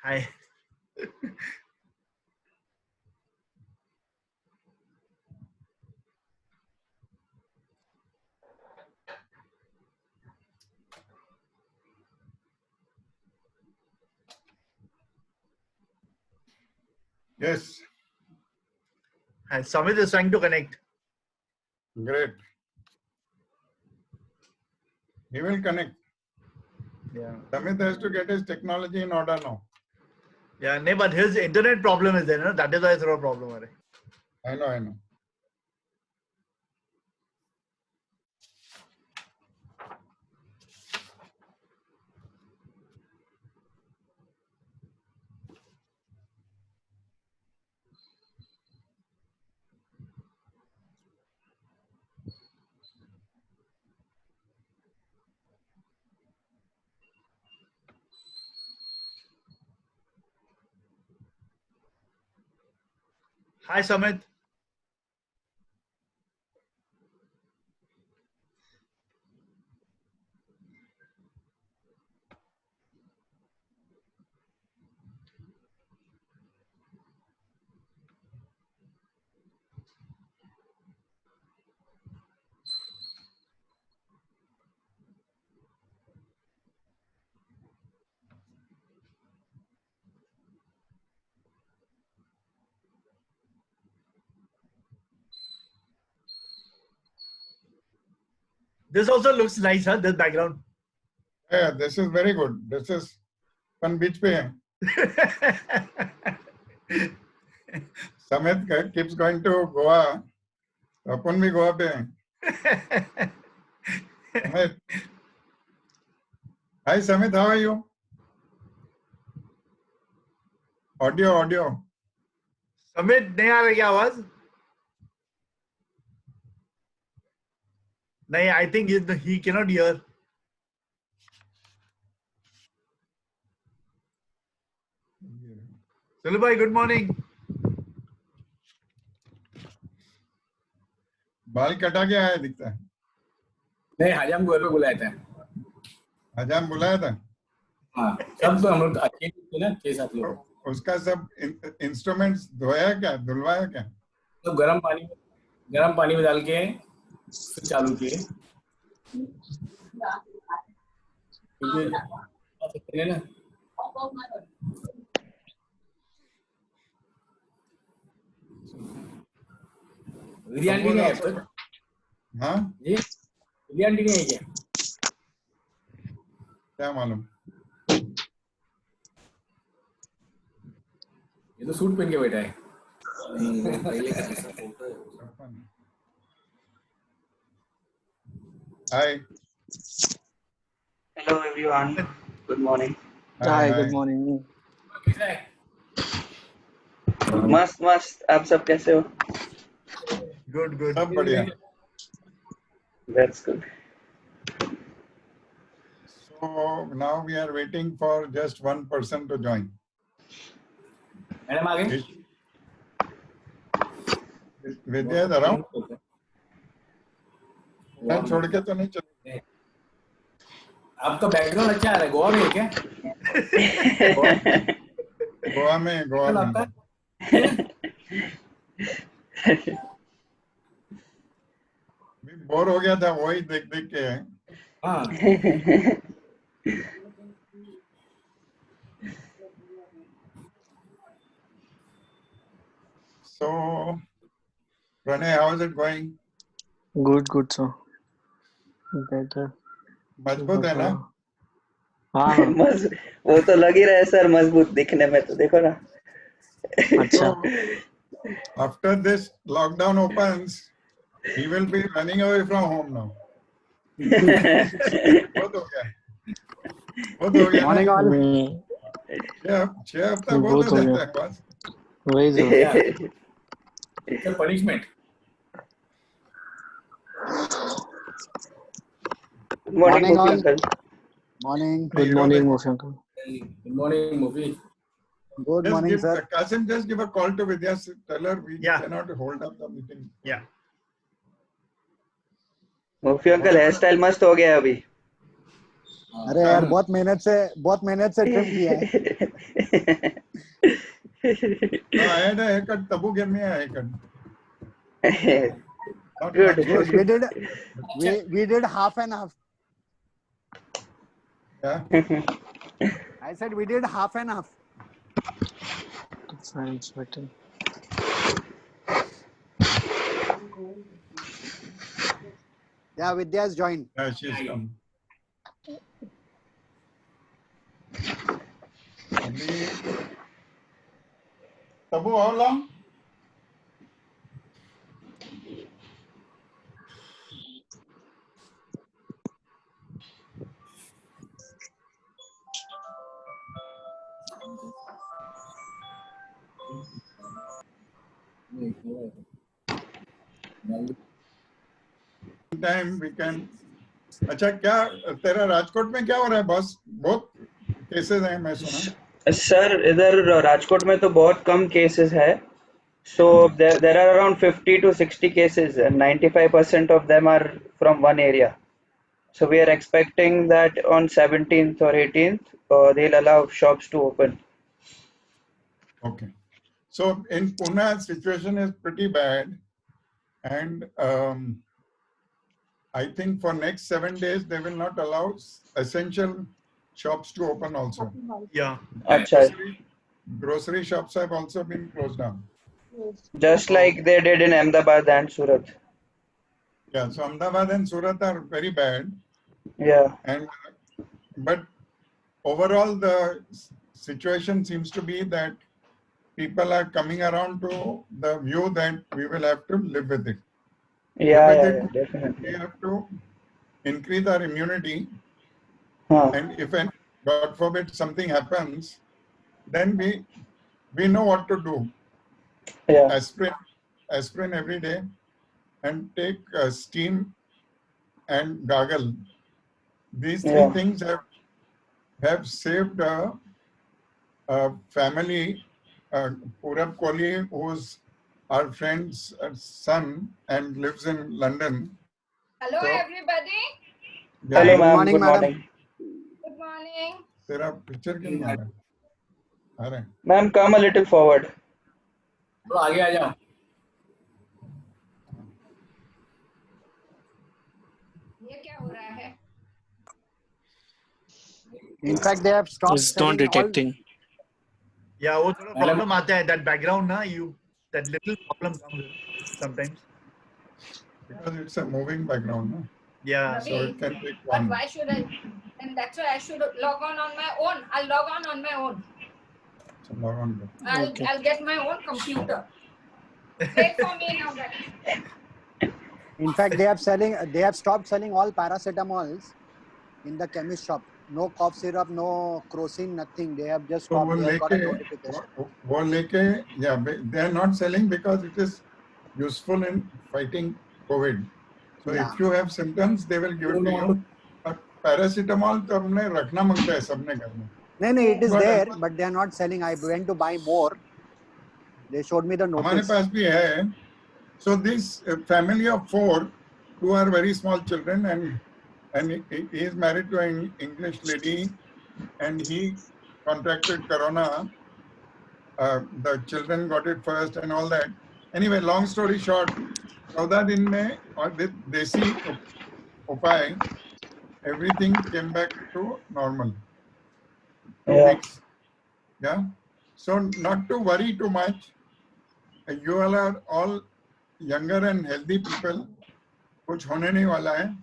Hi. Yes. Hi. Samit is trying to connect. Great. He will connect. Yeah. Samit has to get his technology in order now. Yeah, no, but his internet problem is there, no? That is why it's a problem. Are. I know. Hi, Samit. This also looks nice, huh? This background. Yeah, this is very good. This is one beach pe hai. Samit keeps going to Goa. Upon bhi Goa pe hai. Samit. Hi Samit, how are you? Audio. Samit, नहीं आ रही क्या आवाज? नहीं, I think he cannot hear. Sulu bhai, good morning. बाल कटा के आया दिखता है. नहीं, हजाम गोल पे बुलाया था. हजाम बुलाया था. हाँ, सब तो हम लोग अच्छे थे ना, 6-7 लोग. उसका सब इंस्ट्रूमेंट्स धोया क्या, धुलवाया क्या? तो गर्म पानी में डाल के फिर चालू किए. ना बिरयानी नहीं है अब तक. हाँ जी, बिरयानी नहीं है क्या? क्या मालूम. ये तो सूट पहन के बैठा है. Hi. Hello everyone. Good morning. Hi, good morning. कैसा है? मस्त आप सब कैसे हो? Good. सब बढ़िया. That's good. So now we are waiting for just one person to join. Madam आ गए? Vidya is around? मैं छोड़ के तो नहीं चल. आपका बैकग्राउंड अच्छा आ रहा है. गोवा में है क्या? गोवा में. बोर हो गया था वही देख के. हाँ. So Pranay, how is it going? Good, sir. Better. मजबूत है ना? हाँ. वो तो लग ही रहा है सर मजबूत दिखने में, तो देखो ना. अच्छा. After this lockdown opens, he will be running away from home now. बहुत हो गया. Morning all. 6 हफ्ता बहुत हो जाता है बस. वही sir. It's a punishment. Good morning, Morning all. uncle. Morning. Good morning, Mufi uncle. Good morning, Mufi. Good morning, sir. Kasim, just give a call to Vidya. Tell her we Yeah. cannot hold up the meeting. Yeah. मुफी uncle hairstyle मस्त हो गया अभी. अरे यार बहुत मेहनत से ट्रिम किया है. No, I had a haircut. Tabu gave me a haircut. Not Good. much, but We did half and half. yeah. I said we did half and half. Friends waiting. Yeah, Vidya has joined. Yeah, she's come. Abhi, Tabu, how long? Time we can. अच्छा क्या तेरा राजकोट में क्या हो रहा है boss? बहुत cases हैं मैं सुना. सर इधर राजकोट में तो बहुत कम केसेस है. So there are around 50 to 60 cases and 95% of them are from one area. So we are expecting that on 17th or 18th they'll allow shops to open. Okay. So in Pune, situation is pretty bad, and I think for next 7 days they will not allow essential shops to open also. Yeah. Acha, Grocery shops have also been closed down. just like they did in Ahmedabad and Surat. Yeah, so Ahmedabad and Surat are very bad, Yeah, and but overall the situation seems to be that people are coming around to the view that we will have to live with it. yeah, We definitely. have to increase our immunity, Huh. and if God forbid something happens, then we know what to do. Yeah, Aspirin every day, and take steam and gargle. These three yeah, things have saved a family. Purab Kohli, who's our friend's son and lives in London. Hello, So, everybody. yeah, hello Good ma'am, morning, good madam. morning. Good morning. तेरा picture क्यों नहीं आ रहा? आ रहा है. Ma'am, come a little forward. थोड़ा आगे आ जाओ. ये क्या हो रहा है? In fact, they have stopped It's not selling all. detecting. Yeah, वो थोड़ा problem आता है, that background ना, that little problem comes sometimes. Because it's a moving background, no? Yeah. So it can take But one. why should I? Then that's why I should log on my own. I'll log on my own. So log on. Okay. I'll get my own computer. Wait for me now, guys. In fact, they have stopped selling all paracetamols in the chemist shop. No cough syrup, no crocin, nothing. They have just So stopped. They have got a notification. वो लेके, yeah, they are not selling because it is useful in fighting COVID. So Yeah. if you have symptoms, they will give it to you. But paracetamol तो हमने रखना मांगता है सबने घर में. No, it is But there, but they are not selling. I went to buy more. They showed me the हमारे notice. पास भी है. So this family of 4, 2 are very small children, and he is married to an English lady, and he contracted corona. The children got it first and all that. Anyway, long story short, 14 दिन में और with desi upay, everything came back to normal. 2 Yeah, weeks. Yeah. So not to worry too much. You all are all younger and healthy people. कुछ होने नहीं वाला है.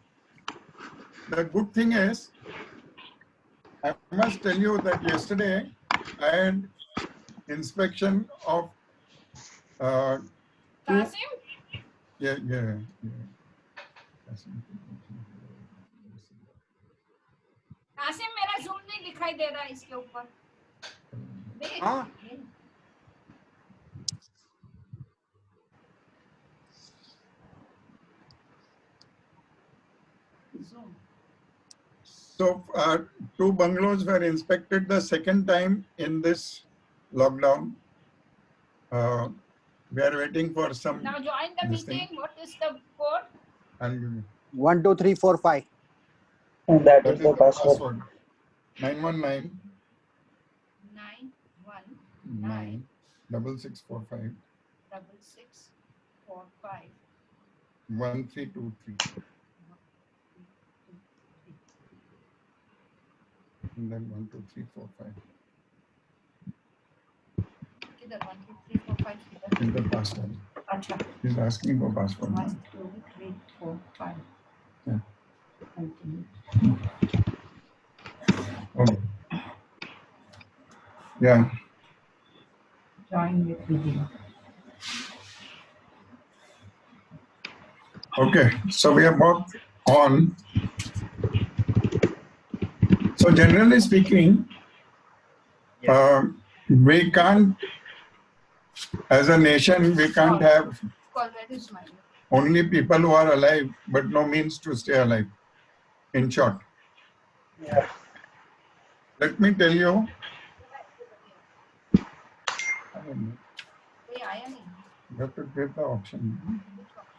The good thing is, I must tell you that yesterday I had inspection of two. Kasim, Yeah. Qasim मेरा zoom नहीं दिखाई दे रहा है इसके ऊपर. हाँ. So 2 bungalows were inspected the second time in this lockdown. We are waiting for some. Now join the this meeting. thing. What is the code? I'll give you. 1, 2, 3, 4, 5. and that That is is the the password. password. 919 919 6645 6645 1323 and then 12345 किधर 1 2 3 4 5 किधर in the password. अच्छा He's asking for password. 1 2 3 4 5 Yeah. continue Okay. Yeah. join with video Okay. So we are both on. So generally speaking, we can't, as a nation, we can't have call that is mine only people who are alive, but no means to stay alive. In short, Yeah. let me tell you. कोई आया नहीं You have to give the option. which option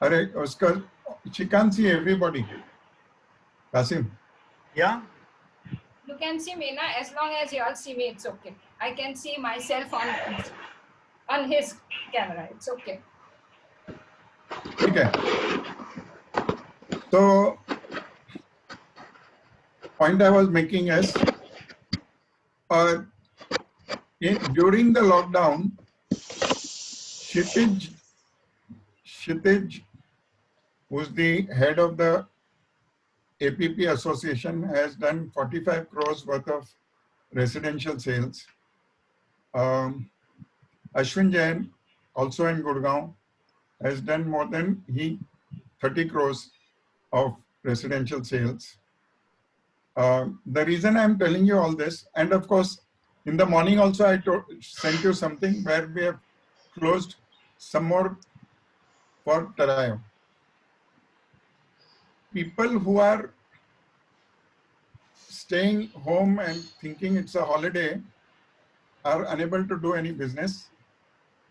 Arey, uska, she can't see everybody. Kasim. Yeah. you can see me na as long as you all see me it's okay I can see myself on his camera it's okay Okay. So, point I was making is, during the lockdown, Kshitij, who's the head of the APP Association, has done 45 crores worth of residential sales. Ashwin Jain, also in Gurgaon, has done more than 30 crores of residential sales. The reason I'm telling you all this, and of course, in the morning also I sent you something where we have closed some more for Tarayo. People who are staying home and thinking it's a holiday are unable to do any business.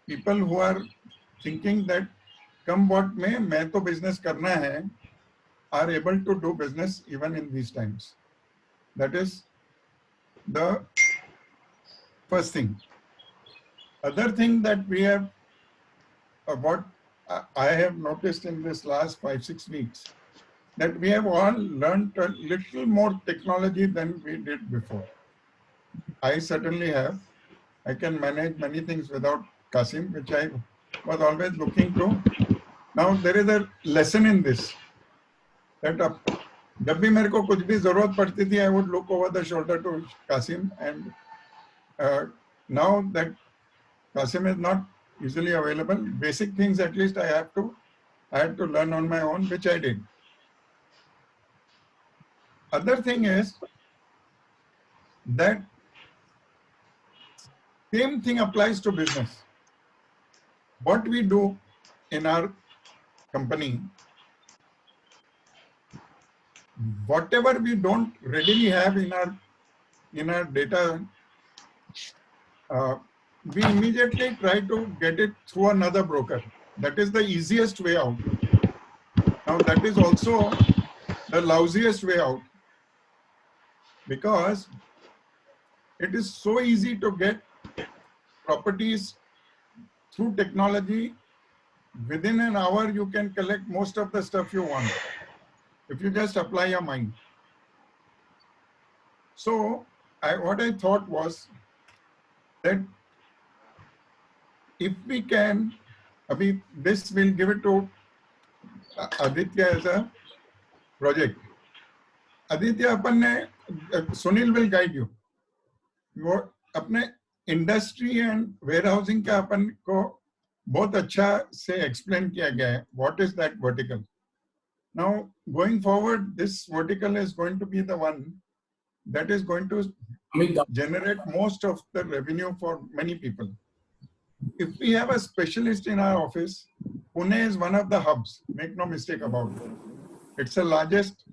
People who are thinking that come what may, main to business karna hai, are able to do business even in these times. That is the first thing. Other thing that we have, what I have noticed in this last 5-6 weeks, that we have all learned a little more technology than we did before. I certainly have. I can manage many things without Kasim, which I was always looking to. Now there is a lesson in this, that जब भी मेरे को कुछ भी जरूरत पड़ती थी, I would look over the shoulder to Kasim, and now that Kasim is not easily available, basic things at least I had to learn on my own, which I did. Other thing is that same thing applies to business. What we do in our company, whatever we don't readily have in our data, we immediately try to get it through another broker. That is the easiest way out. Now that is also the lousiest way out, because it is so easy to get properties through technology. Within an hour, you can collect most of the stuff you want if you just apply your mind. So what I thought was that if we can, this will give it to Aditya as a project. Aditya, अपन ने, Sunil will guide you. वो अपने industry and warehousing का अपन को बहुत अच्छा से explain किया गया है. What is that vertical? Now going forward, this vertical is going to be the one that is going to generate most of the revenue for many people. If we have a specialist in our office, Pune is one of the hubs, make no mistake about it. It's the largest,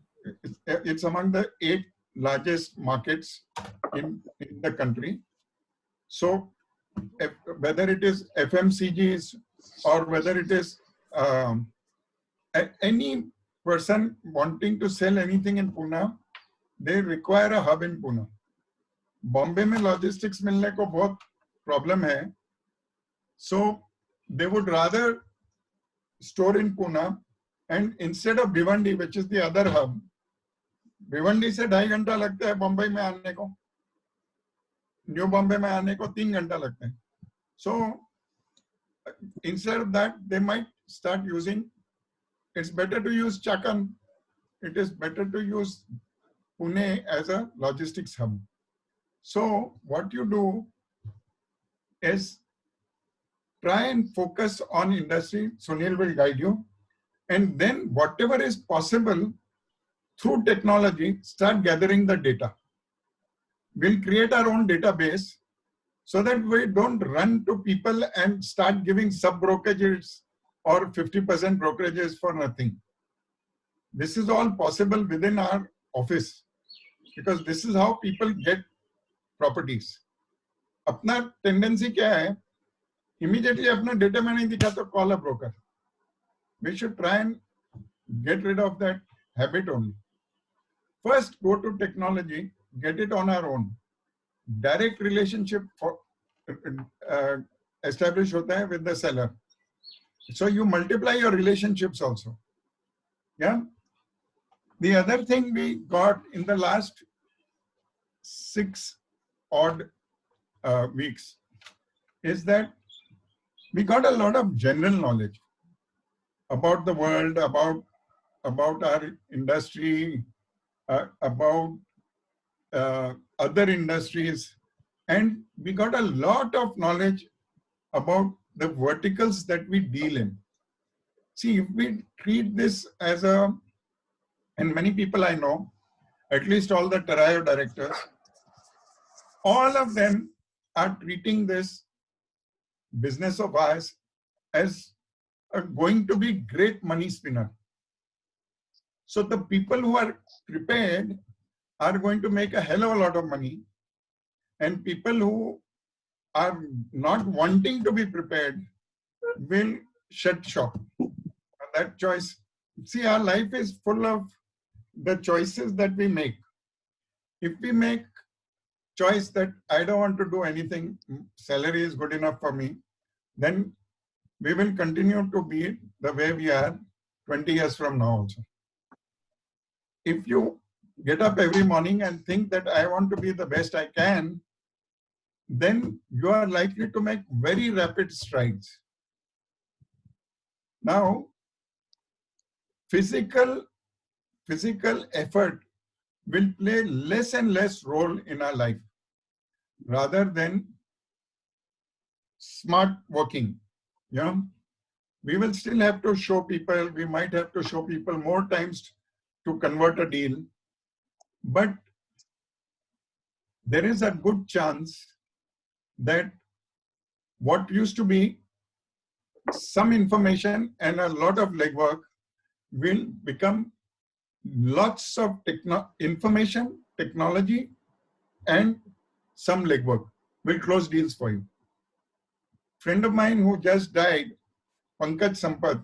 it's among the 8 largest markets in the country. So whether it is FMCGs or whether it is any person wanting to sell anything in Pune, they require a hub in Pune. Bombay में logistics मिलने को बहुत problem है. So they would rather store in Pune, and instead of Bhiwandi, which is the other hub, Bhiwandi से 2.5 घंटा लगता है बम्बई में आने को, न्यू बॉम्बे में आने को 3 घंटा लगते हैं. So instead of that, they might start using, it's better to use Chakan. It is better to use Pune as a logistics hub. So what you do is try and focus on industry. Sunil will guide you. And then whatever is possible through technology, start gathering the data. We'll create our own database so that we don't run to people and start giving sub-brokerages or 50% brokerages for nothing. This is all possible within our office because this is how people get properties. अपना tendency क्या है? Immediately अपना data में नहीं दिखा तो call a broker. We should try and get rid of that habit only. First, go to technology, get it on our own. Direct relationship for, establish hota hai with the seller. So you multiply your relationships also. Yeah. The other thing we got in the last 6 odd weeks is that we got a lot of general knowledge about the world, about our industry, about other industries, and we got a lot of knowledge about the verticals that we deal in. See, if we treat this as a, and many people I know, at least all the Tarayo directors, all of them are treating this business of ours as going to be great money spinner. So the people who are prepared are going to make a hell of a lot of money, and people who are not wanting to be prepared will shut shop. That choice, see, our life is full of the choices that we make. If we make choice that I don't want to do anything, salary is good enough for me, then we will continue to be the way we are 20 years from now also. If you get up every morning and think that I want to be the best I can, then you are likely to make very rapid strides. Now, physical effort will play less and less role in our life rather than smart working. Yeah, we will still have to show people, we might have to show people more times to convert a deal, but there is a good chance that what used to be some information and a lot of legwork will become lots of information, technology, and some legwork will close deals for you. Friend of mine who just died, Pankaj Sampath,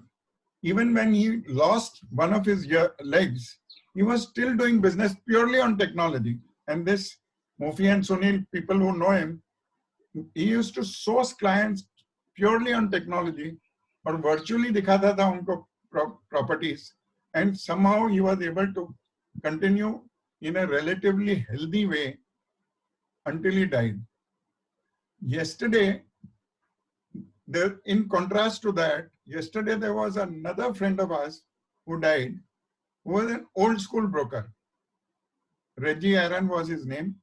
even when he lost one of his legs, he was still doing business purely on technology. And this Mofi and Sunil, people who know him, he used to source clients purely on technology or virtually dikhata tha unko properties, and somehow he was able to continue in a relatively healthy way until he died. Yesterday, in contrast to that, yesterday there was another friend of ours who died, who was an old school broker. Reggie Aaron was his name.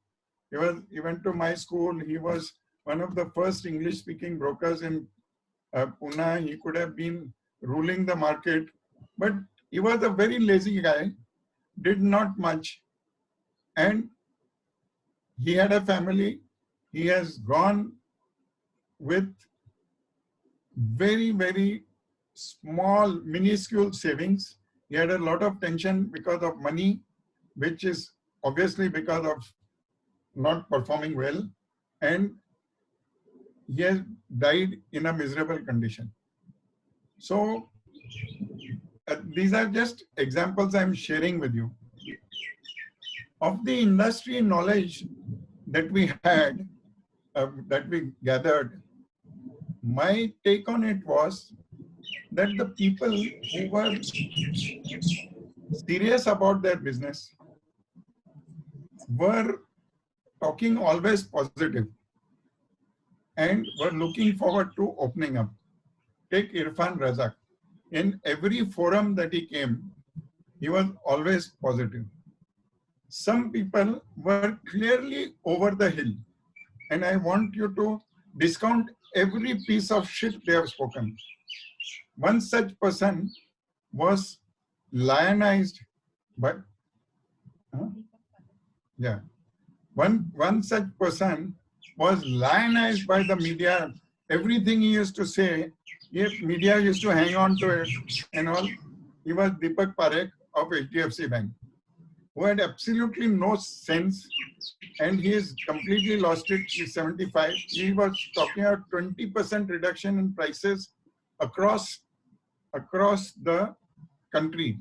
He went to my school. He was one of the first English speaking brokers in Pune. He could have been ruling the market, but he was a very lazy guy, did not much, and he had a family. He has gone with very, very small, minuscule savings. He had a lot of tension because of money, which is obviously because of not performing well, and he has died in a miserable condition. So these are just examples I'm sharing with you. of the industry knowledge that we had, that we gathered, my take on it was that the people who were serious about their business were talking always positive and were looking forward to opening up. Take Irfan Razak. In every forum that he came, he was always positive. Some people were clearly over the hill, and I want you to discount every piece of shit they have spoken. One such person was lionized by, one such person was lionized by the media. Everything he used to say, media used to hang on to it and all. He was Deepak Parekh of HDFC Bank, who had absolutely no sense, and he has completely lost it. He's 75. He was talking about 20% reduction in prices across the country,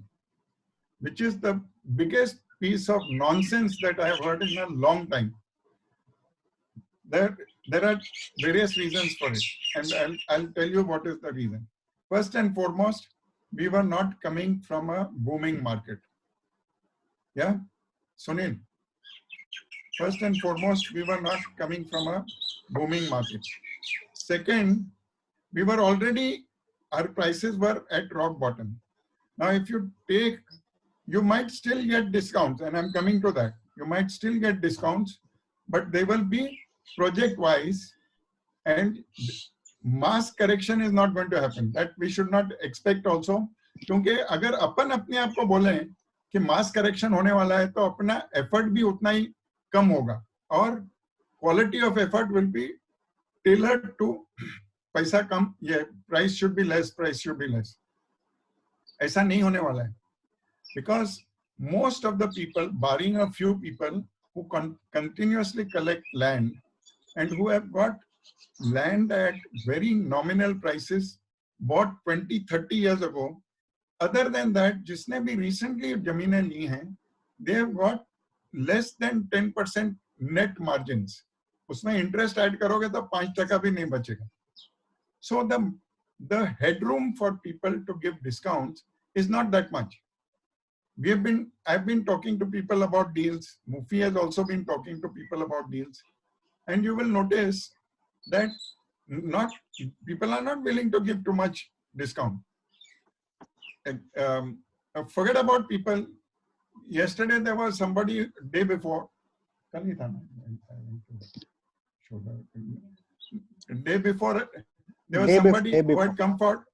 which is the biggest piece of nonsense that I have heard in a long time. There are various reasons for it, and I'll tell you what is the reason. First and foremost, we were not coming from a booming market. Yeah, Sunil. First and foremost, we were not coming from a booming market. Second, we were already, our prices were at rock bottom. Now, if you take, you might still get discounts, and I'm coming to that. You might still get discounts, but they will be project-wise, and mass correction is not going to happen. That we should not expect also. क्योंकि अगर अपन अपने आप को बोले कि mass correction होने वाला है, तो अपना effort भी उतना ही कम होगा, और quality of effort will be tailored to पैसा कम, ये price should be less, price should be less. ऐसा नहीं होने वाला है, because most of the people, barring a few people who continuously collect land and who have got land at very nominal prices, bought 20-30 years ago, other than that, जिसने भी recently जमीनें ली हैं, they have got less than 10% net margins. उसमें interest add करोगे तो 5% भी नहीं बचेगा. So the headroom for people to give discounts is not that much. I've been talking to people about deals. Mufi has also been talking to people about deals, and you will notice that people are not willing to give too much discount. Forget about people. Yesterday there was somebody, day before, day before there was somebody who had come for,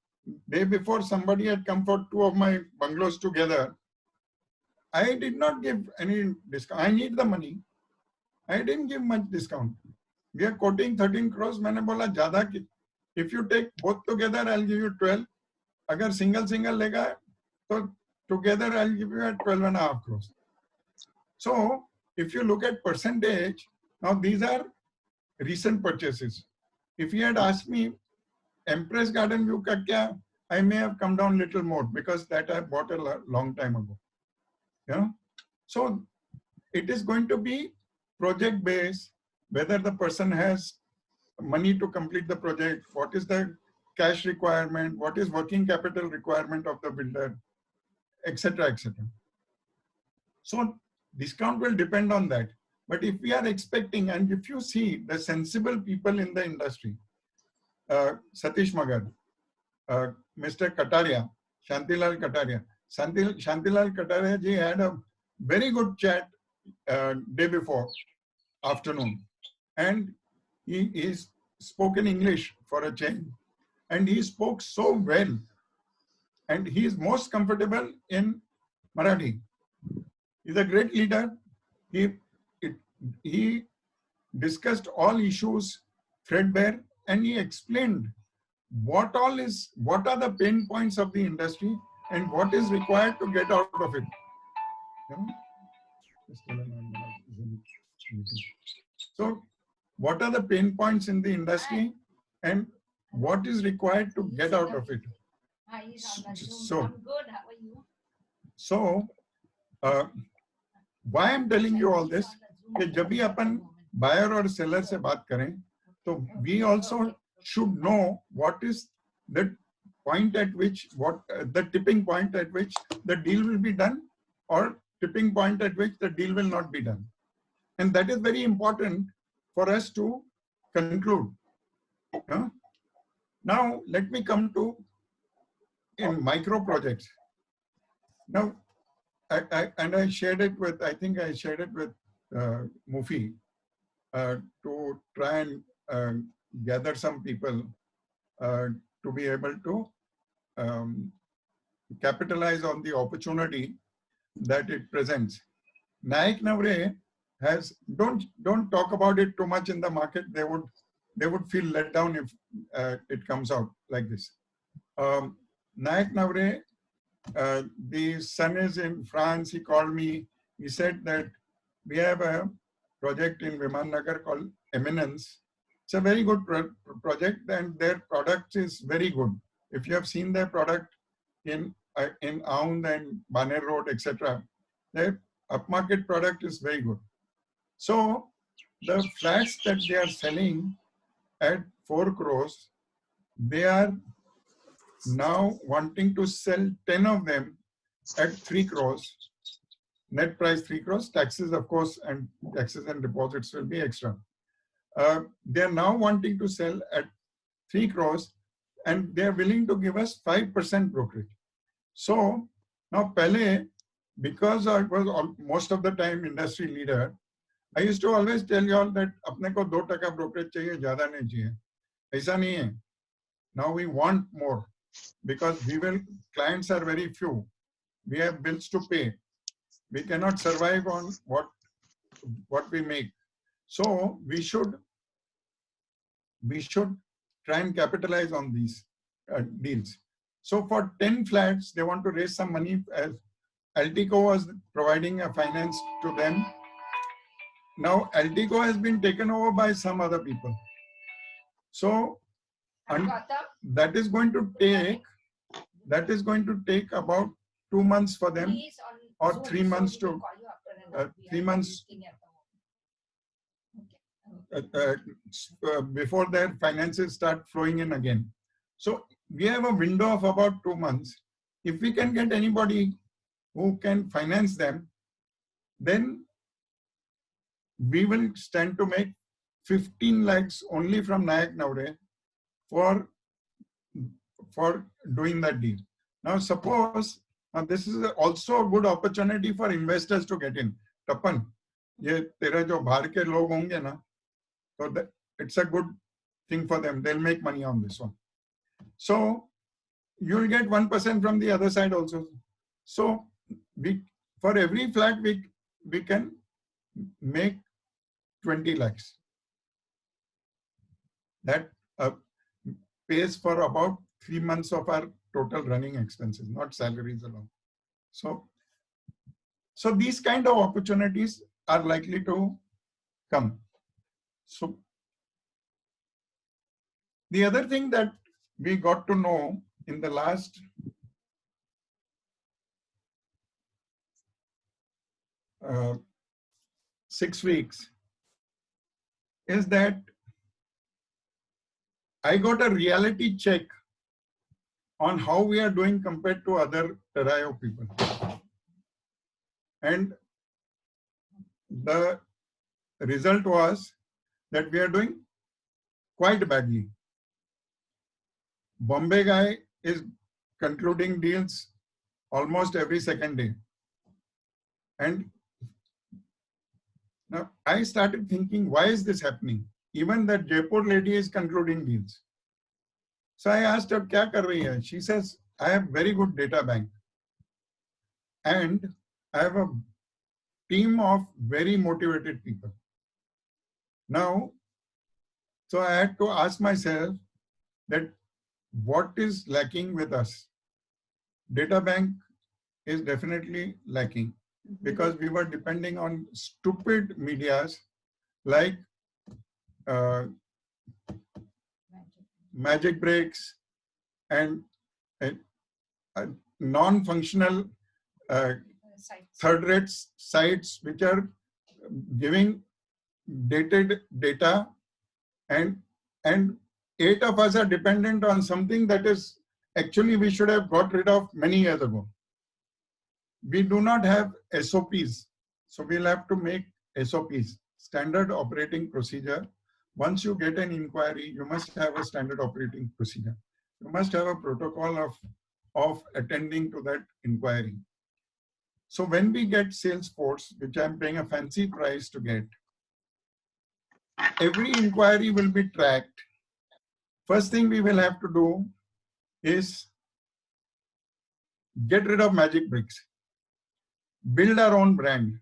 day before somebody had come for 2 of my bungalows together. I did not give any discount. I need the money. I didn't give much discount. We are quoting 13 crores. मैंने बोला ज़्यादा की. If you take both together, I'll give you 12. अगर single लेगा, तो together I'll give you at 12.5 crores. So if you look at percentage, now these are recent purchases. If you had asked me, Empress Garden View का क्या, I may have come down little more because that I bought a long time ago. Yeah. So it is going to be project based, whether the person has money to complete the project, what is the cash requirement, what is working capital requirement of the builder, etc., etc. So discount will depend on that. But if we are expecting, and if you see the sensible people in the industry, Satish Magar, Mr. Kataria, Shantilal Kataria. Shantilal Kataria ji had a very good chat day before afternoon, and he spoke in English for a change, and he spoke so well, and he is most comfortable in Marathi. He's a great leader. He discussed all issues threadbare, and he explained what are the pain points of the industry and what is required to get out of it. So what are the pain points in the industry and what is required to get out of it? So why I'm telling you all this, कि जब भी अपन buyer और seller से बात करें, तो we also should know what is the point at which, the tipping point at which the deal will be done, or tipping point at which the deal will not be done. And that is very important for us to conclude. Now, let me come to in micro projects. Now, I shared it with, I think I shared it with Mufi to try and gather some people to be able to capitalize on the opportunity that it presents. Naik Navre has, don't talk about it too much in the market. They would feel let down if it comes out like this. Naik Navre, the son is in France. He called me. He said that we have a project in Viman Nagar called Eminence. It's a very good project, and their product is very good. If you have seen their product in Aund and Baner Road, etc., their upmarket product is very good. So the flats that they are selling at 4 crores, they are now wanting to sell 10 of them at 3 crores. Net price 3 crores, taxes of course, and taxes and deposits will be extra. They are now wanting to sell at 3 crores, and they are willing to give us 5% brokerage. So now Pele, because I was most of the time industry leader, I used to always tell you all that apne ko 2% brokerage chahiye, zyada nahi chahiye. Aisa nahi hai. Now we want more because clients are very few. We have bills to pay. We cannot survive on what we make. So we should try and capitalize on these deals. So for 10 flats, they want to raise some money. As Altico was providing a finance to them. Now Altico has been taken over by some other people. So that is going to take about 2 months for them, or 3 months to 3 months before their finances start flowing in again. So we have a window of about 2 months. If we can get anybody who can finance them, then we will stand to make 15 lakhs only from Nayak Navre for doing that deal. Now suppose this is also a good opportunity for investors to get in. Tapan, ye tera jo bahar ke log honge na, so it's a good thing for them. They'll make money on this one. So you'll get 1% from the other side also. So for every flat we can make 20 lakhs. That pays for about 3 months of our total running expenses, not salaries alone. So these kind of opportunities are likely to come. So the other thing that we got to know in the last uh, 6 weeks is that I got a reality check on how we are doing compared to other Terayo people. And the result was that we are doing quite badly. Bombay guy is concluding deals almost every second day. And now I started thinking, why is this happening? Even that Jaipur lady is concluding deals. So I asked her, kya kar rahi hai? She says, I have very good data bank. And I have a team of very motivated people. Now, so I had to ask myself that what is lacking with us? Data bank is definitely lacking because we were depending on stupid medias like magic breaks and non-functional sites. third-rate sites which are giving dated data, and 8 of us are dependent on something that is actually we should have got rid of many years ago. We do not have SOPs, so we'll have to make SOPs, standard operating procedure. Once you get an inquiry, you must have a standard operating procedure. You must have a protocol of attending to that inquiry. So when we get Salesforce, which I'm paying a fancy price to get, every inquiry will be tracked. First thing we will have to do is get rid of Magic Bricks, build our own brand.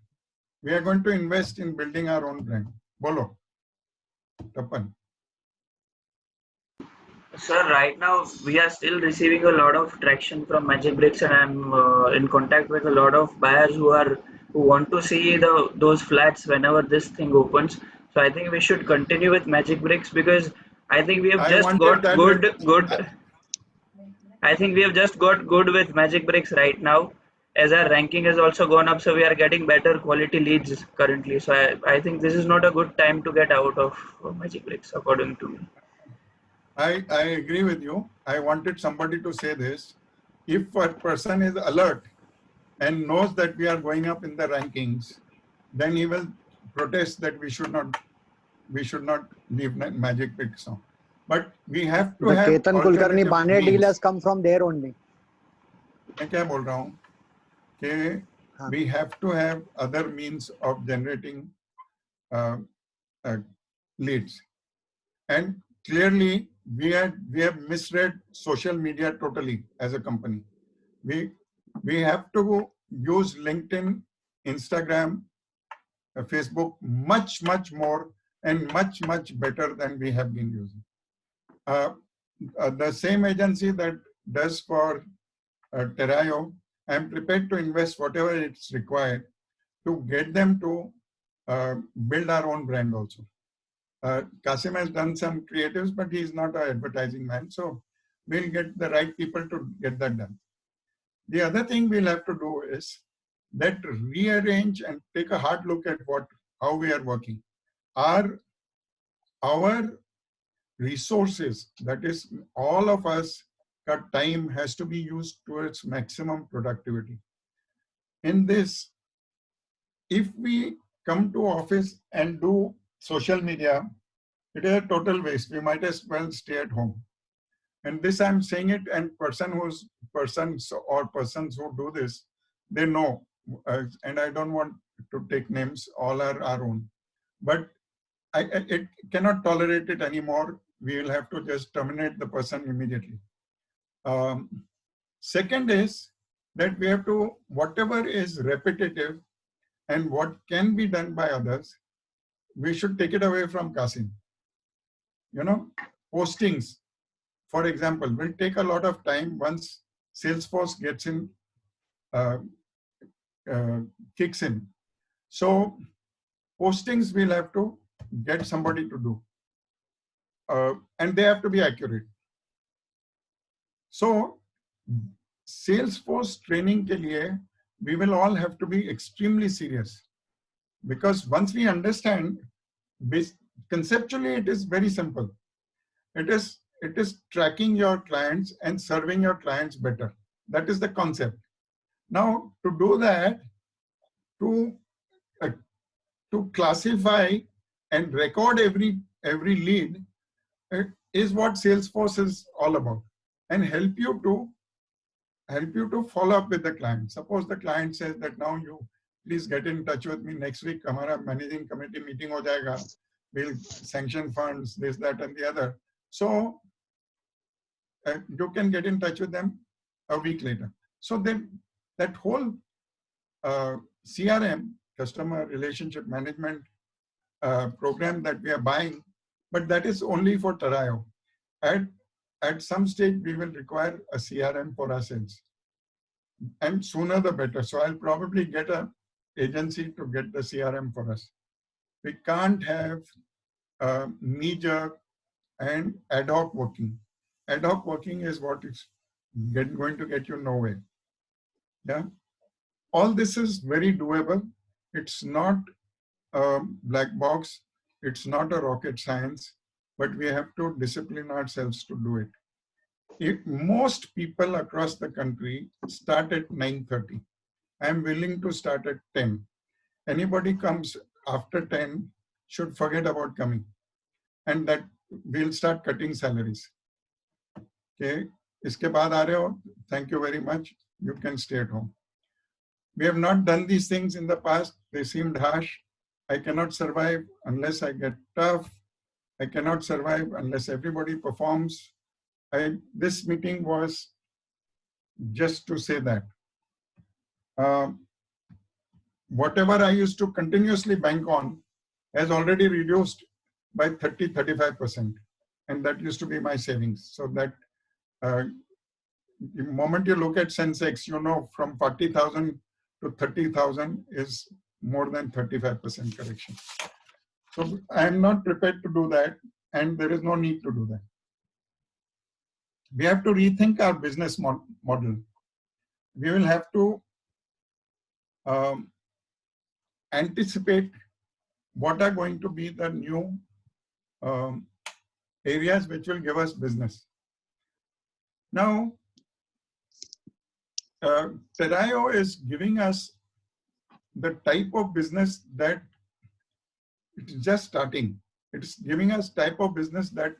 We are going to invest in building our own brand. Bolo, Tapan. Sir, right now we are still receiving a lot of traction from Magic Bricks, and I'm in contact with a lot of buyers who want to see those flats whenever this thing opens. So I think we should continue with Magic Bricks because I think we have I just wanted got that. good. I think we have just got good with Magic Bricks right now, as our ranking has also gone up, so we are getting better quality leads currently. So I think this is not a good time to get out of Magic Bricks, according to me. I agree with you. I wanted somebody to say this. If a person is alert and knows that we are going up in the rankings, then he will protest that we should not leave Magic Bricks on. But we have to The have Ketan Kulkarni alternative Bane means. dealers come from there only. मैं क्या बोल रहा हूँ कि we have to have other means of generating leads, and clearly we have misread social media totally as a company. We have to use LinkedIn, Instagram, Facebook much more and much better than we have been using. The same agency that does for Terayo, I'm prepared to invest whatever it's required to get them to build our own brand also. Kasim has done some creatives, but he's not an advertising man, so we'll get the right people to get that done. The other thing we'll have to do is that rearrange and take a hard look at how we are working. Our resources, that is all of us, time has to be used towards maximum productivity. In this, if we come to office and do social media, it is a total waste. We might as well stay at home. And this I'm saying it, and persons who do this, they know. And I don't want to take names, all are our own. But it cannot tolerate it anymore. We will have to just terminate the person immediately. Second is that we have to, whatever is repetitive and what can be done by others, we should take it away from Kasim. You know, postings, for example, will take a lot of time once Salesforce gets in, kicks in. So postings we'll have to get somebody to do. And they have to be accurate. So Salesforce training ke liye, we will all have to be extremely serious, because once we understand, conceptually it is very simple. It is tracking your clients and serving your clients better. That is the concept. Now, to do that, to classify and record every lead is what Salesforce is all about, and help you to follow up with the client. Suppose the client says that now you please get in touch with me next week. Hamara managing committee meeting ho jayega. We'll sanction funds, this, that, and the other. So you can get in touch with them a week later. So then that whole CRM, customer relationship management program that we are buying, but that is only for Terayo. At some stage, we will require a CRM for our sales, and sooner the better. So I'll probably get an agency to get the CRM for us. We can't have knee-jerk and ad hoc working. Ad hoc working is what is going to get you nowhere. Yeah. all this is very doable. It's not a black box. It's not a rocket science, but we have to discipline ourselves to do it. If most people across the country start at 9:30, I'm willing to start at 10. Anybody comes after 10 should forget about coming, and that we'll start cutting salaries. Okay, iske baad aa rahe ho, thank you very much. You can stay at home. We have not done these things in the past. They seemed harsh. I cannot survive unless I get tough. I cannot survive unless everybody performs. This meeting was just to say that. Whatever I used to continuously bank on has already reduced by 30-35%. And that used to be my savings. So that the moment you look at Sensex, you know, from 40,000 to 30,000 is more than 35% correction. So I am not prepared to do that, and there is no need to do that. We have to rethink our business model. We will have to anticipate what are going to be the new areas which will give us business. Now, Terayo is giving us the type of business that it's just starting. It's giving us type of business that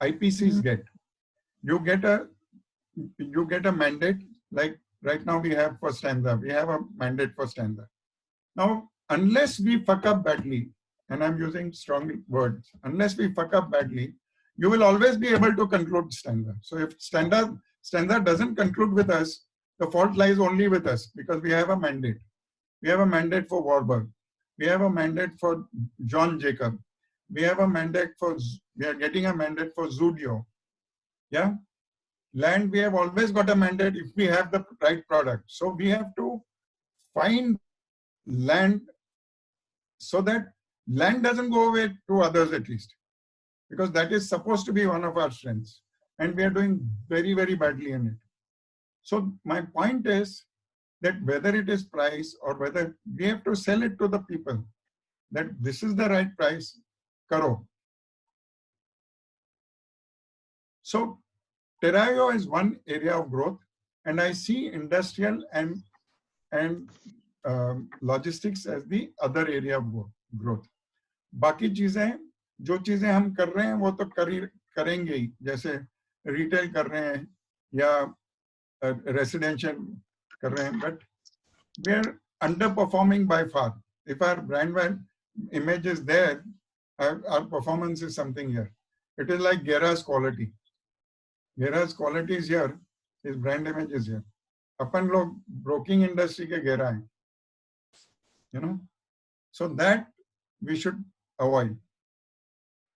IPCs get. You get a mandate, like right now we have for stanza. We have a mandate for stanza. Now, unless we fuck up badly, and I'm using strong words, unless we fuck up badly, you will always be able to conclude stanza. So if stanza doesn't conclude with us, the fault lies only with us because we have a mandate. We have a mandate for Warburg. We have a mandate for John Jacob. We have a mandate for, we are getting a mandate for Zudio. Yeah. Land, we have always got a mandate if we have the right product. So we have to find land so that land doesn't go away to others at least, because that is supposed to be one of our strengths. And we are doing very, very badly in it. So my point is that whether it is price or whether we have to sell it to the people, that this is the right price, karo. So Terayo is one area of growth, and I see industrial and logistics as the other area of growth. बाकी चीजें जो चीजें हम कर रहे हैं वो तो करेंगे ही, जैसे रिटेल कर रहे हैं या रेसिडेंशियल कर रहे हैं, but we are underperforming by far. If our brand image is there, our performance is something here. It is like Gera's quality. Gera's quality is here, his brand image is here. अपन लोग broking industry के Gera हैं, you know. So that we should avoid.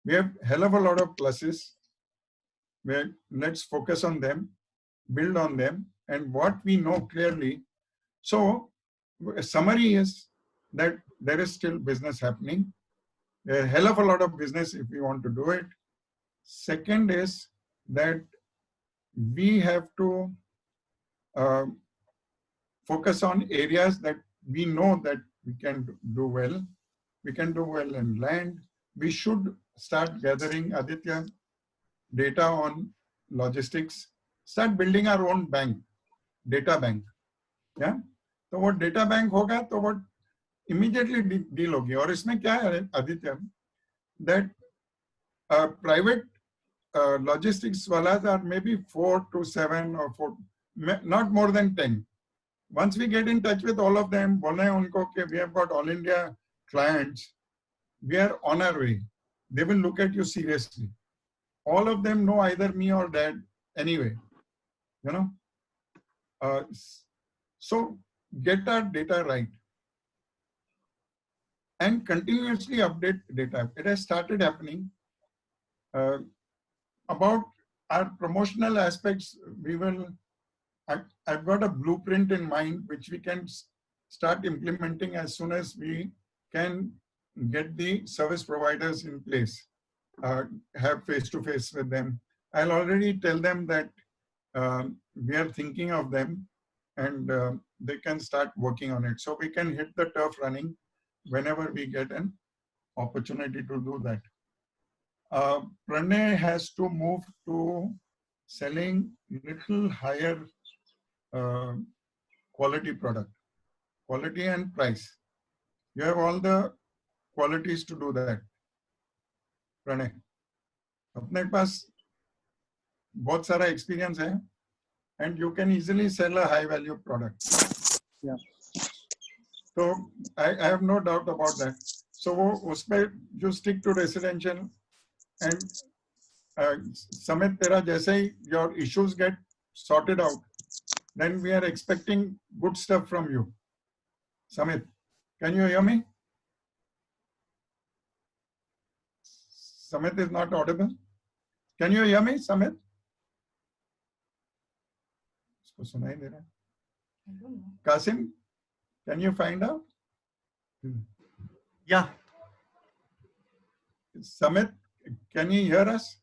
We have hell of a lot of pluses. Let's focus on them, build on them, and what we know clearly. So a summary is that there is still business happening. A hell of a lot of business if we want to do it. Second is that we have to focus on areas that we know that we can do well. We can do well in land. We should start gathering, Aditya, data on logistics. Start building our own bank, data bank. Yeah. So what data bank होगा तो what immediately deal होगी. और इसमें क्या है, Aditya, that private logistics walas are maybe 4 to 7 or 4, not more than 10. Once we get in touch with all of them, बोले उनको कि we have got all India clients, we are on our way. They will look at you seriously. All of them know either me or dad anyway, you know. So get our data right and continuously update data. It has started happening. About our promotional aspects, I've got a blueprint in mind which we can start implementing as soon as we can get the service providers in place, have face-to-face with them. I'll already tell them that we are thinking of them, and they can start working on it. So we can hit the turf running whenever we get an opportunity to do that. Pranay has to move to selling little higher quality product, quality and price. You have all the qualities to do that. Pranay, अपने पास बहुत सारा experience है, and you can easily sell a high value product. Yeah. So I have no doubt about that. So उसमें you stick to residential and Samit, तेरा जैसे ही your issues get sorted out, then we are expecting good stuff from you. Samit, can you hear me? Samit is not audible. Can you hear me, Samit? इसको सुनाई दे रहा है. I don't know. Kasim, can you find out? Yeah, Samit, can you hear us?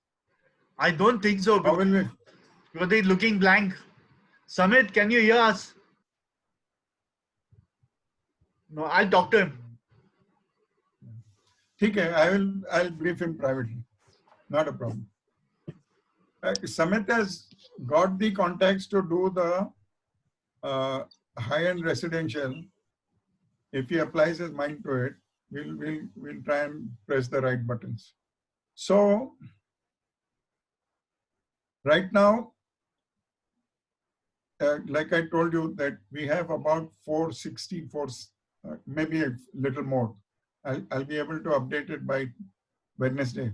I don't think so. How will we? Because they're looking blank. Samit, can you hear us? No, I'll talk to him. ठीक है, I'll brief him privately. Not a problem. Samit has got the contacts to do the high-end residential. If he applies his mind to it, we'll try and press the right buttons. So right now, like I told you that we have about 464, maybe a little more. I'll be able to update it by Wednesday.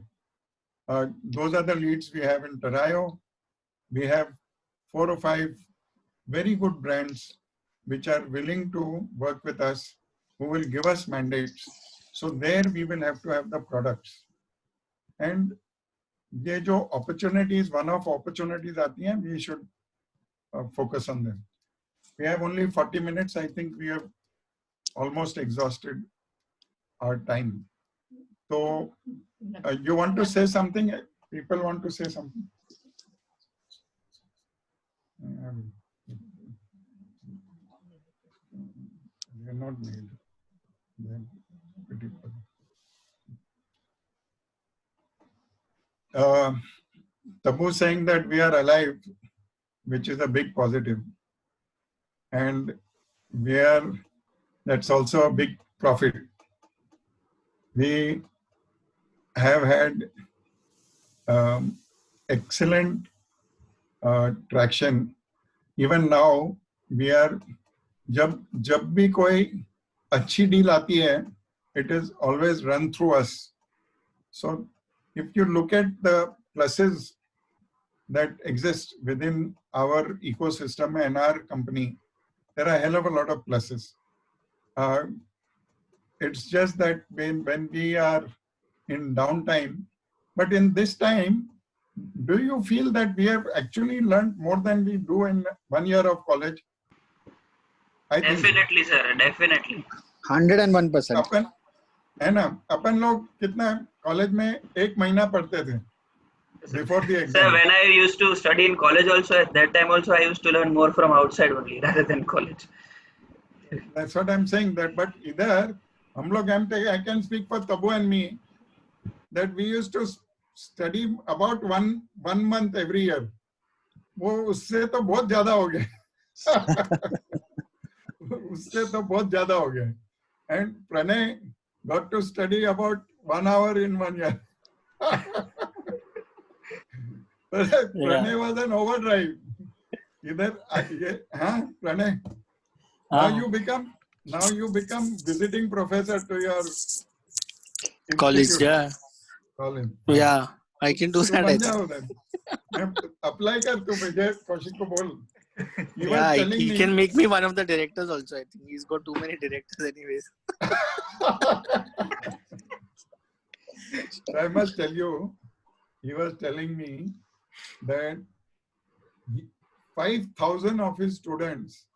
Those are the leads we have in Tarayo. We have 4 or 5 very good brands which are willing to work with us, who will give us mandates. So there we will have to have the products. And ये जो opportunities, one-off opportunities आती हैं, we should focus on them. We have only 40 minutes. I think we have almost exhausted our time. So you want to say something? People want to say something? They are not made. They are pretty good. Tabu saying that we are alive, which is a big positive. And that's also a big profit. We have had excellent traction. Even now, we are, जब भी कोई अच्छी deal आती है, it is always run through us. So if you look at the pluses that exist within our ecosystem and our company, there are a hell of a lot of pluses. It's just that when we are in downtime, but in this time, do you feel that we have actually learned more than we do in 1 year of college? I think Definitely, sir. Definitely. 101%. अपन है ना, अपन लोग कितना college में 1 महीना पढ़ते थे before the Sir, exam. when I used to study in college also, at that time also, I used to learn more from outside only rather than college. That's what I'm saying. That, but इधर हम लोग I can speak for Tabu and me that we used to study about one month every year. वो उससे तो बहुत ज़्यादा हो गया. उससे तो बहुत ज़्यादा हो गया. And Pranay got to study about 1 hour in 1 year. Pranay was an overdrive. Either, huh, Pranay? Now you become visiting professor to your College, institute. yeah. College. Yeah, I can do तू that. I बन think. जाओ उधर. Apply कर तू विजय कौशिक को बोल. He was Yeah, telling he me. can make me one of the directors also. I think he's got too many directors anyways. I must tell you, he was telling me that 5,000 of his students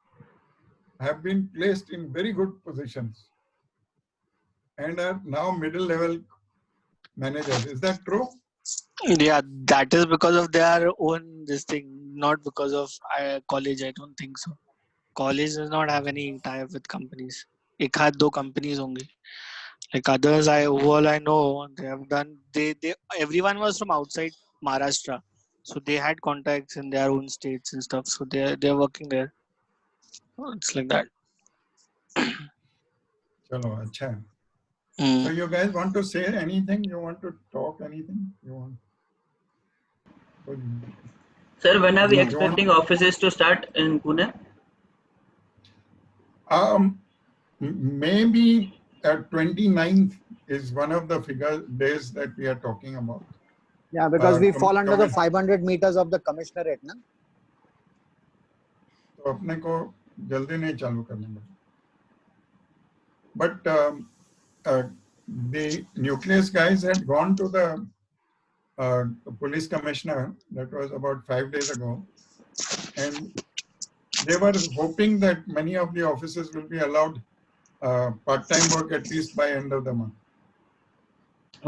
have been placed in very good positions and are now middle level managers. Is that true? Yeah, that is because of their own this thing, not because of college. I don't think so. College does not have any tie-up with companies. एक हाथ दो companies होंगी. Like others, I know they have done. They everyone was from outside Maharashtra, so they had contacts in their own states and stuff. So they're working there. It's like that. चलो अच्छा है. Mm. So you guys want to say anything? You want to talk anything? You want? Sir, when are we No. expecting offices to start in Pune? Maybe 29th is one of the days that we are talking about. Yeah, because we fall under the commission. 500 meters of the commissionerate, na? तो अपने को जल्दी नहीं चालू करना पड़ेगा. But the nucleus guys had gone to the police commissioner. That was about 5 days ago, and they were hoping that many of the offices will be allowed part-time work at least by end of the month.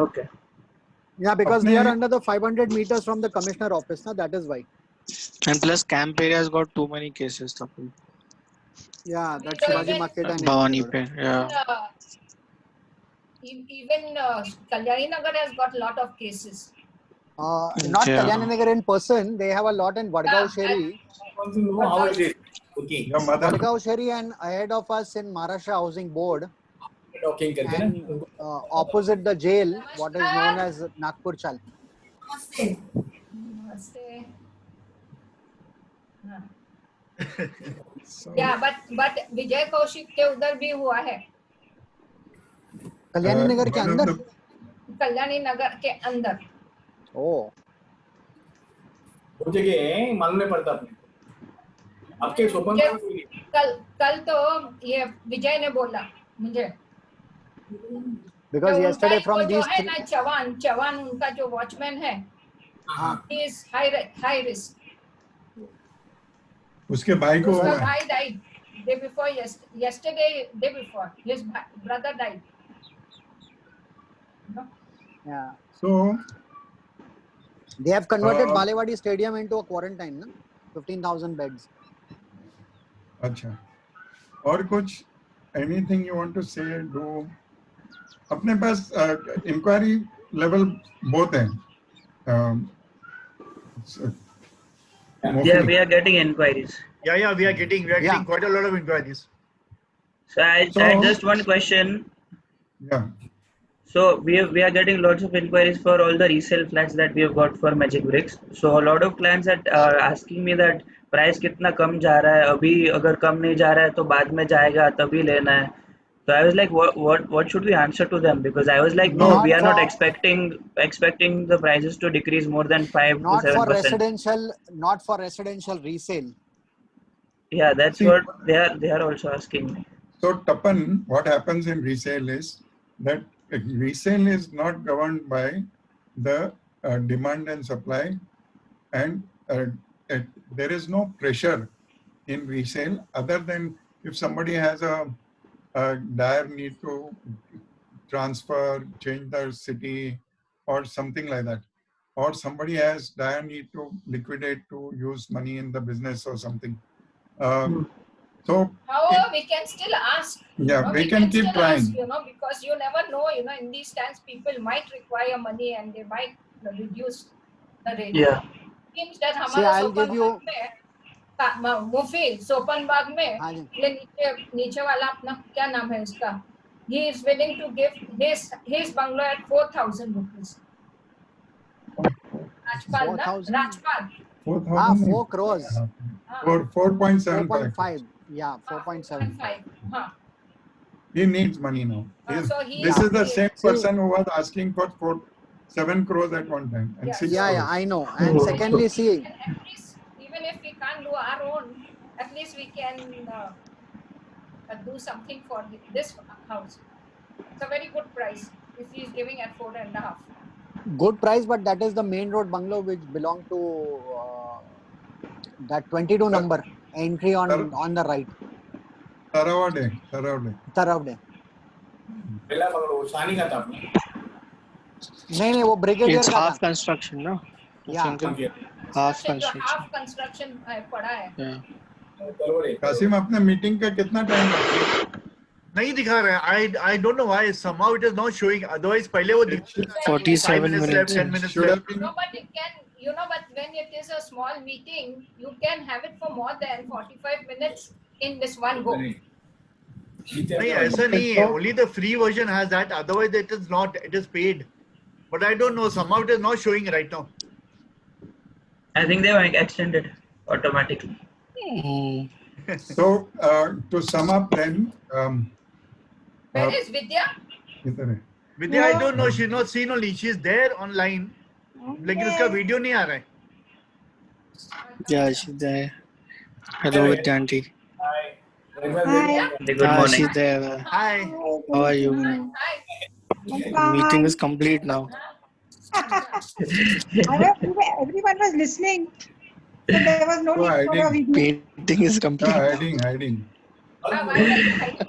Okay. Yeah, because we अपने are under the 500 meters from the commissioner office, na? That is why. And plus, camp area has got too many cases. Tapin. Yeah, that's So Shivaji even- Market and Bhavani Road. Pe, yeah. Even Kalyani Nagar has got a lot of cases. Not Yeah. Kalyani Nagar in person. They have a lot in Vadgaon Sheri. I want to know how it is working. Your mother, Vadgaon Sheri and ahead of us in Maharashtra Housing Board Talking करके ना and opposite the jail, what is known as Nagpur Chal. Namaste. हाँ. so, Yeah, but विजय कौशिक के उधर भी हुआ है. कल्याणी नगर के one of अंदर. the- कल्याणी नगर के अंदर. Oh. वो जगह मालूम नहीं पड़ता अपने को. आपके सोपन कल तो ये विजय ने बोला मुझे. Because yesterday from वो जो these है three. ना चवान उनका जो वॉचमैन है. He is high risk. उसके भाई को उसका हुआ है. भाई died day before yesterday day before his brother died. No? Yeah. So They have converted Balewadi Stadium into a quarantine, na? 15,000 beds. अच्छा. और कुछ anything you want to say, do? अपने पास inquiry level बहुत है. Yeah, we are getting inquiries. Yeah, we are getting quite a lot of inquiries. So I had just one question. Yeah. So we are getting lots of inquiries for all the resale flats that we have got for Magic Bricks. So a lot of clients are asking me that price कितना कम जा रहा है अभी अगर कम नहीं जा रहा है तो बाद में जाएगा तभी लेना है. So I was like, what should we answer to them? Because I was like, no, Not we are not for- expecting the prices to decrease more than 5 Not to 7%. not for residential resale. Yeah, that's See, what they are also asking me. So Tapan, what happens in resale is that resale is not governed by the demand and supply, and there is no pressure in resale other than if somebody has a dire need to transfer, change their city or something like that, or somebody has dire need to liquidate to use money in the business or something. So However, we can still ask. yeah, we can keep still trying. ask, because you never know, in these times people might require money and they might reduce the rate. Yeah. Seems that See, हमारा I'll give you. मुफील सोपन बाग में हाँ जी. ये नीचे वाला अपना क्या नाम है उसका, he is willing to give his bungalow at 4,000 rupees. Rajpal, na? 4,000? Rajpal. 4,000. 4 crores. 4.75. 4.5. Yeah, 4.7. 4.5. हाँ. He needs money now. So This is the same See- person who was asking for 7 crores at one time and Yeah, 6 Yeah, crores. yeah, I know. And secondly, see, And at least, even if we can't do our own, at least we can do something for this house. It's a very good price if he is giving at 4.5. good price, but that is the main road bungalow which belong to that 22 number entry on the right. Taravade. Taravde. पहला पकड़ो वो शानी का था अपना. नहीं वो brigadier It's का half था. construction, no? Yeah. Half construction. Half construction पड़ा है. Yeah. कासिम अपने मीटिंग का कितना टाइम बाकी है? नहीं दिखा रहा है. I don't know why. Somehow it is not showing. Otherwise पहले वो दिखता था कि 5 47 minutes left, minutes. 10 minutes Should have left. been. No, but it can, but when it is a small meeting, you can have it for more than 45 minutes in this one go. नहीं ऐसा नहीं है. Only the free version has that. Otherwise it is not. It is paid. But I don't know. Somehow it is not showing right now. I think they were extended automatically. Mm. So to sum up then, Where is Vidya? इधर है. Vidya, I don't know. She's not seen only. She's there online. लेकिन उसका video नहीं आ रहा है. Yeah, she's there. Hello, Vidyanti. Hi. Vidya? Good Ah, morning. she's there. Hi. How are you? Hi. Meeting is complete now. Everyone was listening, so there was no So need for a hiding. video. Meeting is complete now. Hiding. Why are you hiding?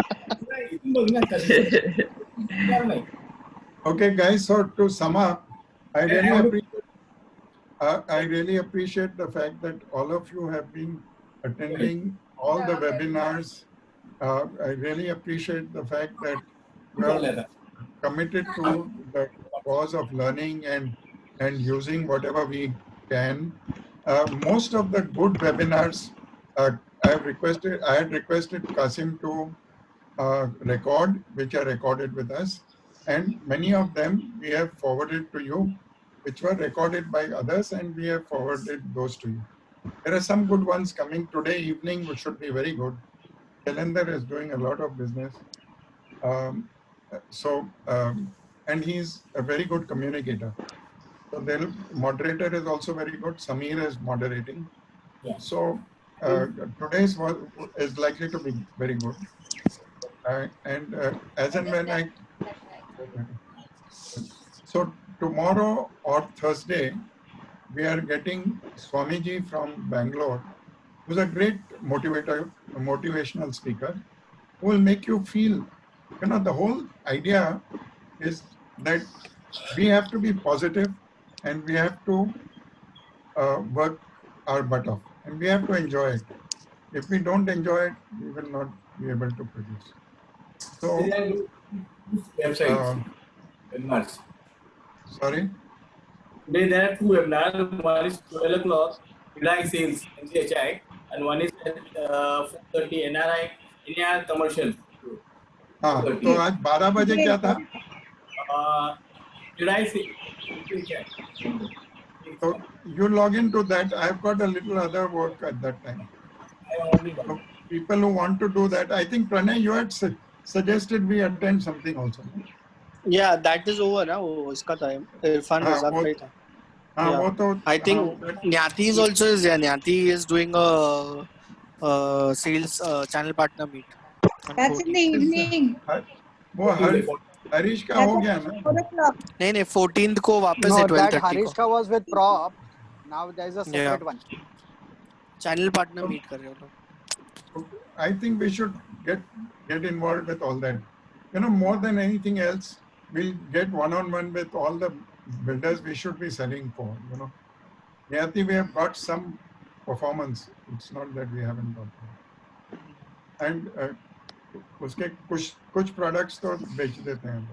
Okay, guys. So to sum up, I really appreciate the fact that all of you have been attending all the webinars. I really appreciate the fact that you are committed to the cause of learning and using whatever we can. Most of the good webinars, I had requested Kasim to record, which are recorded with us. And many of them we have forwarded to you, which were recorded by others, and we have forwarded those to you. There are some good ones coming today evening, which should be very good. Calendar is doing a lot of business. And he's a very good communicator. So the moderator is also very good. Samir is moderating. Yeah. So today's is likely to be very good. As and when I, so tomorrow or Thursday, we are getting Swamiji from Bangalore, who's a great motivational speaker, who will make you feel, the whole idea is that we have to be positive and we have to work our butt off and we have to enjoy it. If we don't enjoy it, we will not be able to produce. So, Websites. Webinars. sorry? Today there are two webinars. One is 12 o'clock, July sales, NCHI, and one is at 4:30 NRI, India commercial. हाँ, तो आज 12 बजे क्या था? July sales, NCHI. So you log into that. I've got a little other work at that time. I only done. So people who want to do that, I think Pranay, you had suggested we attend something also. No? Yeah, that is over now. इसका था इरफान रज़ाक का ही था. हाँ, वो तो. I think Nyati is also is there. Nyati is doing a sales channel partner meet. That's in the evening. वो हरीश का हो गया ना? 4 o'clock. नहीं 14th को वापस No, है that 12:30 Harish को. ka was with Prop. Now there is a separate one. Channel partner meet कर रहे हो लोग. I think we should get involved with all that. More than anything else, we'll get one-on-one with all the builders we should be selling for. Nyati, we have got some performance. It's not that we haven't got that. And उसके कुछ products तो बेच देते हैं.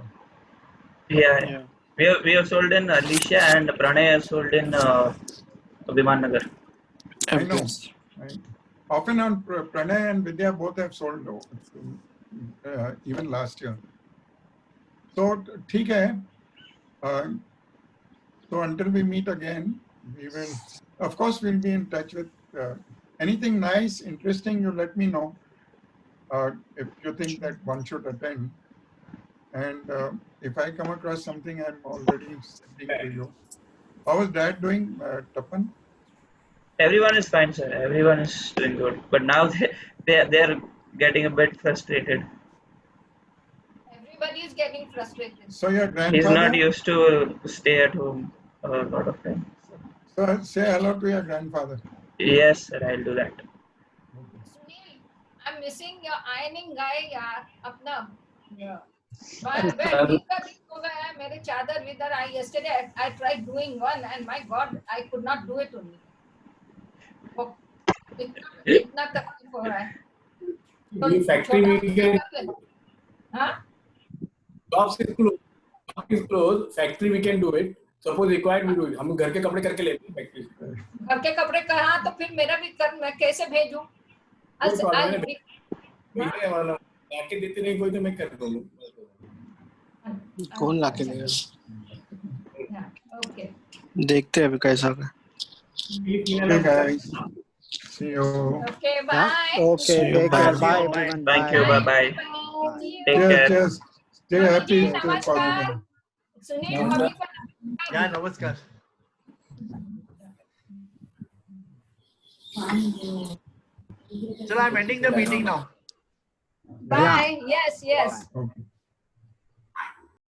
Yeah. We have sold in Alicia and Pranay has sold in Viman Nagar. I know. Often on Pranay and Vidya both have sold even last year. So ठीक है. So until we meet again, we will, of course, we'll be in touch with anything nice, interesting. You let me know if you think that one should attend. And if I come across something, I'm already sending to you. How is Dad doing, Tapan? Everyone is fine, sir. Everyone is doing good. But now they're getting a bit frustrated. Everybody is getting frustrated. So your grandfather? He's not used to stay at home a lot of time. So say hello to your grandfather. Yes, sir. I'll do that. Sunil, I'm missing your ironing guy, yaar. अपना. Yeah. मेरे चादर विदर I yesterday I tried doing one and my God I could not do it only. इतना तकलीफ for है ये factory we can हाँ shops is closed, shop is closed, factory we can do it. Suppose required we do it. हम घर के कपड़े करके लेते हैं factory से. घर के कपड़े कहाँ तो फिर मेरा भी कर मैं कैसे भेजूं कोई problem I'll नहीं. भैया वाला लाके देते नहीं कोई तो मैं कर दूंगा. कौन लाके देगा? ओके देखते हैं अभी कैसा है। Okay, guys. See you. Okay Yeah. Bye Okay. Take Bye. care. Bye, everyone. Thank you. Bye bye. Take Cheers, care. cheers. Stay mummy happy, ji stay नमस्कार positive. सुनील मम्मी को नमस्कार Yeah, namaskar. So I'm ending the meeting now. Bye yes yes Okay.